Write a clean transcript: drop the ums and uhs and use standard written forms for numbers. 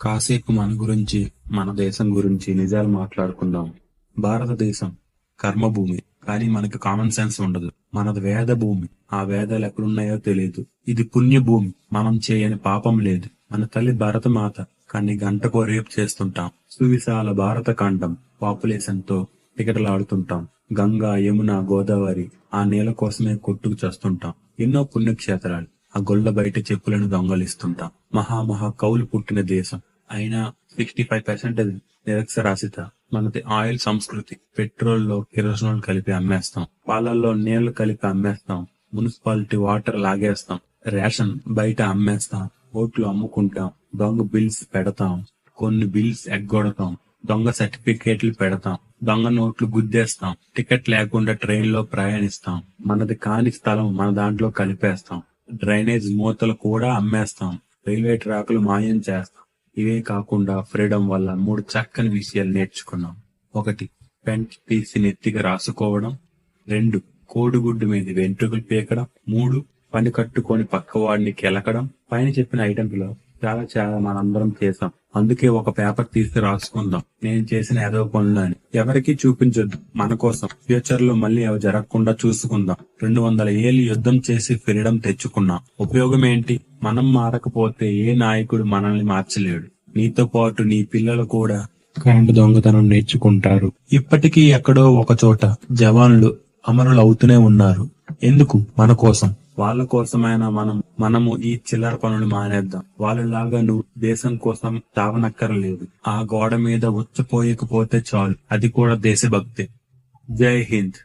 కాసేపు మన గురించి, మన దేశం గురించి నిజాలు మాట్లాడుకుందాం. భారతదేశం కర్మభూమి, కానీ మనకి కామన్ సెన్స్ ఉండదు. మనది వేద భూమి, ఆ వేదాలు ఎక్కడున్నాయో తెలియదు. ఇది పుణ్యభూమి, మనం చేయని పాపం లేదు. మన తల్లి భరతమాత, కానీ గంటకో రేపు చేస్తుంటాం. సువిశాల భారత ఖండం, పాపులేషన్ తో టికటలాడుతుంటాం. గంగా, యమున, గోదావరి, ఆ నీళ్ళ కోసమే కొట్టుకు చేస్తుంటాం. ఎన్నో పుణ్యక్షేత్రాలు, ఆ గొల్ల బయట చెప్పులను దొంగలిస్తుంటాం. మహా కౌలు పుట్టిన దేశం అయినా 65% నిరక్షరాస్యత. మనది ఆయిల్ సంస్కృతి. పెట్రోల్ లో కిరోసిన్ కలిపి అమ్మేస్తాం, పాలల్లో నీళ్లు కలిపి అమ్మేస్తాం, మున్సిపాలిటీ వాటర్ లాగేస్తాం, రేషన్ బయట అమ్మేస్తాం, ఓట్లు అమ్ముకుంటాం, దొంగ బిల్స్ పెడతాం, కొన్ని బిల్స్ ఎగ్గొడతాం, దొంగ సర్టిఫికేట్లు పెడతాం, దొంగ నోట్లు గుద్దేస్తాం, టికెట్ లేకుండా ట్రైన్ లో ప్రయాణిస్తాం, మనది కాని స్థలం మన దాంట్లో కలిపేస్తాం, డ్రైనేజ్ మూతలు కూడా అమ్మేస్తాం, రైల్వే ట్రాకులు మాయం చేస్తాం. ఇవే కాకుండా ఫ్రీడమ్ వల్ల 3 చక్కని విషయాలు నేర్చుకున్నాం. 1, పెంట్ తీసి నెత్తికి రాసుకోవడం. 2, కోడిగుడ్డు మీద వెంట్రుకలు పీకడం. 3, పని కట్టుకొని పక్కవాడిని కెలకడం. పైన చెప్పిన ఐటమ్స్ లో చాలా మనందరం చేసాం. అందుకే ఒక పేపర్ తీసి రాసుకుందాం, నేను చేసిన ఏదో పనులు అని. ఎవరికీ చూపించొద్దు, మన కోసం. ఫ్యూచర్ లో మళ్ళీ అవి జరగకుండా చూసుకుందాం. 200 ఏళ్ళు యుద్ధం చేసి ఫ్రీడమ్ తెచ్చుకున్నాం. ఉపయోగం ఏంటి? మనం మారకపోతే ఏ నాయకుడు మనల్ని మార్చలేడు. నీతో పాటు నీ పిల్లలు కూడా కరెంటు దొంగతనం నేర్చుకుంటారు. ఇప్పటికీ ఎక్కడో ఒక చోట జవాన్లు అమరులు అవుతూనే ఉన్నారు. ఎందుకు? మన కోసం. వాళ్ళ కోసమైనా మనము ఈ చిల్లర పనులు మానేద్దాం. వాళ్ళలాగా నువ్వు దేశం కోసం తావనక్కర్లేదు. ఆ గోడ మీద ఉచ్చపోయకపోతే చాలు, అది కూడా దేశభక్తి. జై హింద్.